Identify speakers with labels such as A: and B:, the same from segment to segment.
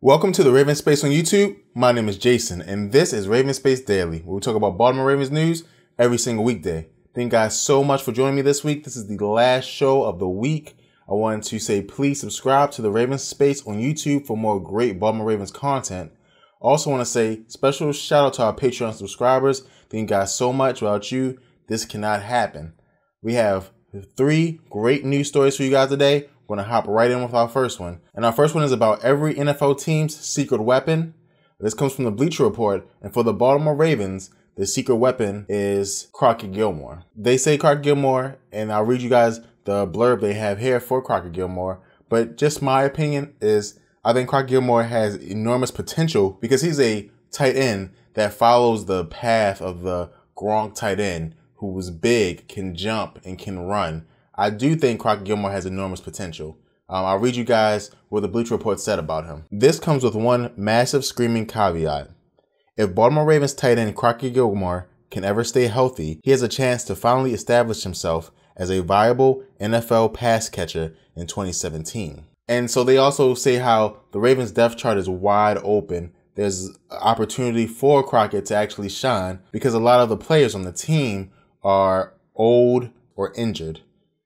A: Welcome to the RavensSpace on YouTube. My name is Jason, and this is RavensSpace Daily, where we talk about Baltimore Ravens news every single weekday. Thank you guys so much for joining me this week. This is the last show of the week. I wanted to say please subscribe to the RavensSpace on YouTube for more great Baltimore Ravens content. I also want to say special shout out to our Patreon subscribers. Thank you guys so much. Without you, this cannot happen. We have 3 great news stories for you guys today. We're going to hop right in with our first one. And our first one is about every NFL team's secret weapon. This comes from the Bleacher Report. And for the Baltimore Ravens, the secret weapon is Crockett Gillmore. They say Crockett Gillmore, and I'll read you guys the blurb they have here for Crockett Gillmore. But just my opinion is I think Crockett Gillmore has enormous potential because he's a tight end that follows the path of the Gronk tight end who was big, can jump, and can run. I do think Crockett Gillmore has enormous potential. I'll read you guys what the Bleacher Report said about him. This comes with one massive screaming caveat. If Baltimore Ravens tight end Crockett Gillmore can ever stay healthy, he has a chance to finally establish himself as a viable NFL pass catcher in 2017. And so they also say how the Ravens depth chart is wide open. There's opportunity for Crockett to actually shine because a lot of the players on the team are old or injured.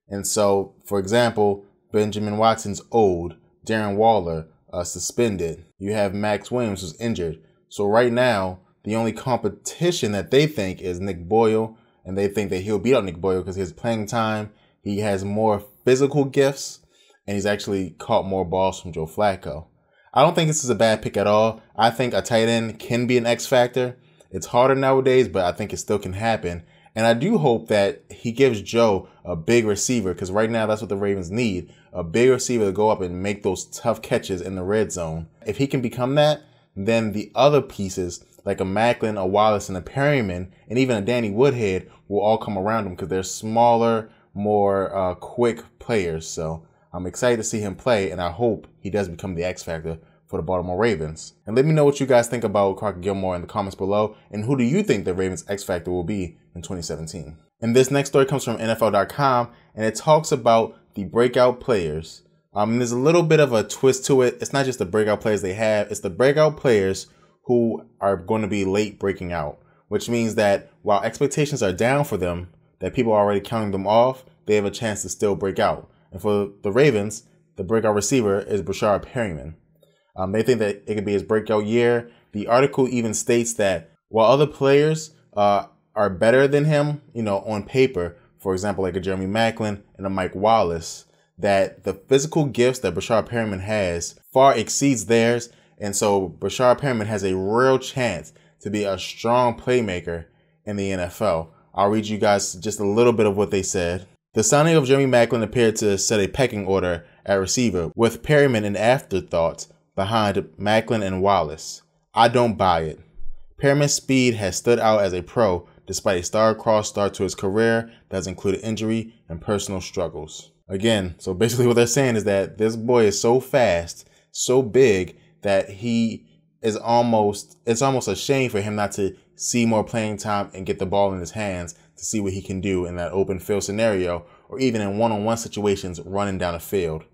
A: And so, for example, Benjamin Watson's old, Darren Waller suspended. You have Max Williams who's injured. So right now, the only competition that they think is Nick Boyle, and they think that he'll beat out Nick Boyle because his playing time, he has more physical gifts, and he's actually caught more balls from Joe Flacco. I don't think this is a bad pick at all. I think a tight end can be an X factor. It's harder nowadays, but I think it still can happen. And I do hope that he gives Joe a big receiver because right now that's what the Ravens need, a big receiver to go up and make those tough catches in the red zone. If he can become that, then the other pieces like a Macklin, a Wallace, and a Perriman, and even a Danny Woodhead will all come around him because they're smaller, more quick players. So I'm excited to see him play, and I hope he does become the X factor for the Baltimore Ravens. And let me know what you guys think about Crockett Gillmore in the comments below, and who do you think the Ravens X factor will be in 2017? And this next story comes from NFL.com, and it talks about the breakout players. There's a little bit of a twist to it. It's not just the breakout players they have, it's the breakout players who are going to be late breaking out, which means that while expectations are down for them, that people are already counting them off, they have a chance to still break out. And for the Ravens, the breakout receiver is Breshad Perriman. They think that it could be his breakout year. The article even states that while other players are better than him, on paper, for example, like a Jeremy Macklin and a Mike Wallace, that the physical gifts that Breshad Perriman has far exceeds theirs. And so Breshad Perriman has a real chance to be a strong playmaker in the NFL. I'll read you guys just a little bit of what they said. The signing of Jeremy Macklin appeared to set a pecking order at receiver, with Perriman an afterthought behind Macklin and Wallace. I don't buy it. Perriman's speed has stood out as a pro despite a star-crossed start to his career that has included injury and personal struggles. Again, so basically what they're saying is that this boy is so fast, so big, that it's almost a shame for him not to see more playing time and get the ball in his hands to see what he can do in that open field scenario or even in one-on-one situations running down a field.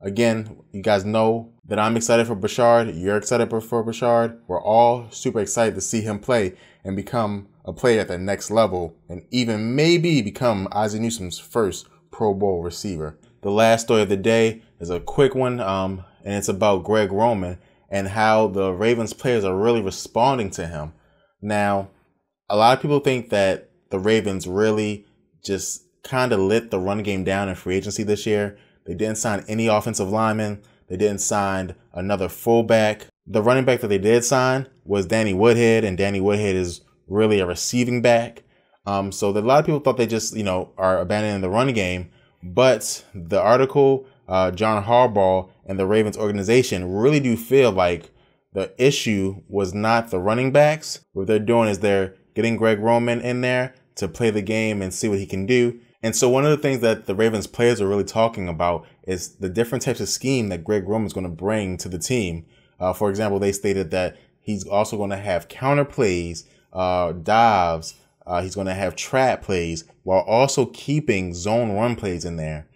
A: Again, you guys know that I'm excited for Breshad. You're excited for Breshad. We're all super excited to see him play and become a player at the next level and even maybe become Ozzie Newsome's first Pro Bowl receiver. The last story of the day is a quick one, and it's about Greg Roman and how the Ravens players are really responding to him. Now, a lot of people think that the Ravens really just kind of lit the run game down in free agency this year. They didn't sign any offensive linemen. They didn't sign another fullback. The running back that they did sign was Danny Woodhead, and Danny Woodhead is really a receiving back. So a lot of people thought they just, are abandoning the run game. But the article, John Harbaugh and the Ravens organization really do feel like the issue was not the running backs. What they're doing is they're getting Greg Roman in there to play the game and see what he can do. And so one of the things that the Ravens players are really talking about is the different types of scheme that Greg Roman is going to bring to the team. For example, they stated that he's also going to have counter plays, dives. He's going to have trap plays while also keeping zone run plays in there.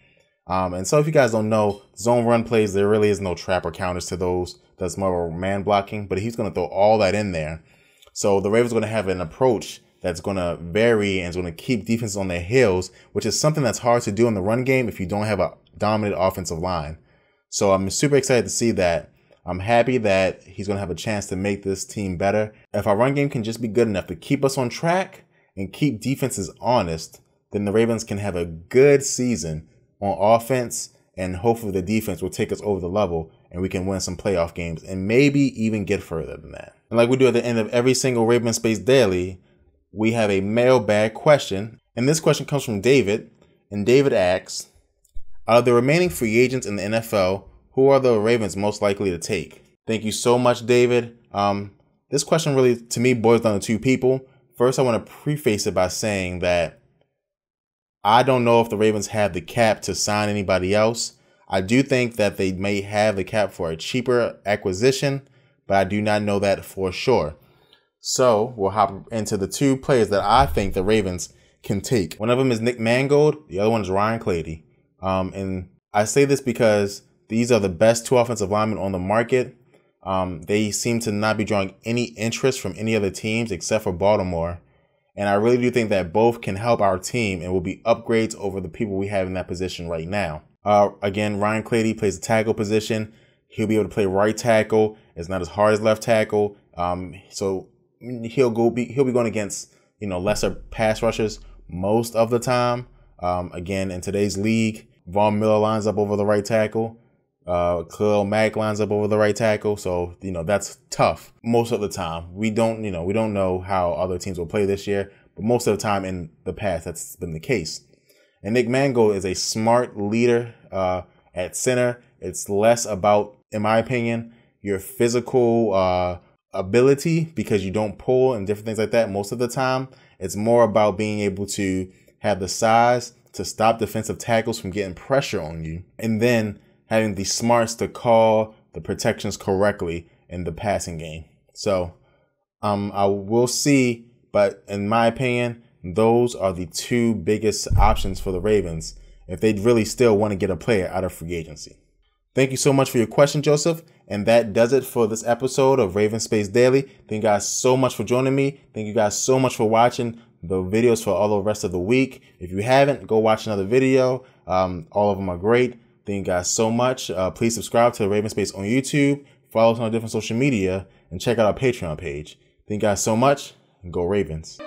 A: And so if you guys don't know, zone run plays, there really is no trap or counters to those. That's more of a man blocking, but he's going to throw all that in there. So the Ravens are going to have an approach that's going to vary and is going to keep defenses on their heels, which is something that's hard to do in the run game if you don't have a dominant offensive line. So I'm super excited to see that. I'm happy that he's going to have a chance to make this team better. If our run game can just be good enough to keep us on track and keep defenses honest, then the Ravens can have a good season on offense, and hopefully the defense will take us over the level and we can win some playoff games and maybe even get further than that. And like we do at the end of every single Ravens Space Daily, we have a mailbag question. And this question comes from David. And David asks, out of the remaining free agents in the NFL, who are the Ravens most likely to take? Thank you so much, David. This question really, to me, boils down to two people. First, I want to preface it by saying that I don't know if the Ravens have the cap to sign anybody else. I do think that they may have the cap for a cheaper acquisition, but I do not know that for sure. So we'll hop into the two players that I think the Ravens can take. One of them is Nick Mangold. The other one is Ryan Clady. And I say this because these are the best two offensive linemen on the market. They seem to not be drawing any interest from any other teams except for Baltimore. And I really do think that both can help our team and will be upgrades over the people we have in that position right now. Again, Ryan Clady plays the tackle position. He'll be able to play right tackle. It's not as hard as left tackle. So he'll be going against, lesser pass rushers most of the time. Again, in today's league, Von Miller lines up over the right tackle. Khalil Mack lines up over the right tackle. So, that's tough most of the time. We don't know how other teams will play this year, but most of the time in the past, that's been the case. And Nick Mangold is a smart leader at center. It's less about, in my opinion, your physical ability because you don't pull and different things like that most of the time. It's more about being able to have the size to stop defensive tackles from getting pressure on you, and then having the smarts to call the protections correctly in the passing game. So I will see, but in my opinion, those are the two biggest options for the Ravens if they really still want to get a player out of free agency. Thank you so much for your question, Joseph. And that does it for this episode of Ravens Space Daily. Thank you guys so much for joining me. Thank you guys so much for watching the videos for all the rest of the week. If you haven't, go watch another video. All of them are great. Thank you guys so much. Please subscribe to the Ravens Space on YouTube. Follow us on different social media and check out our Patreon page. Thank you guys so much, and go Ravens.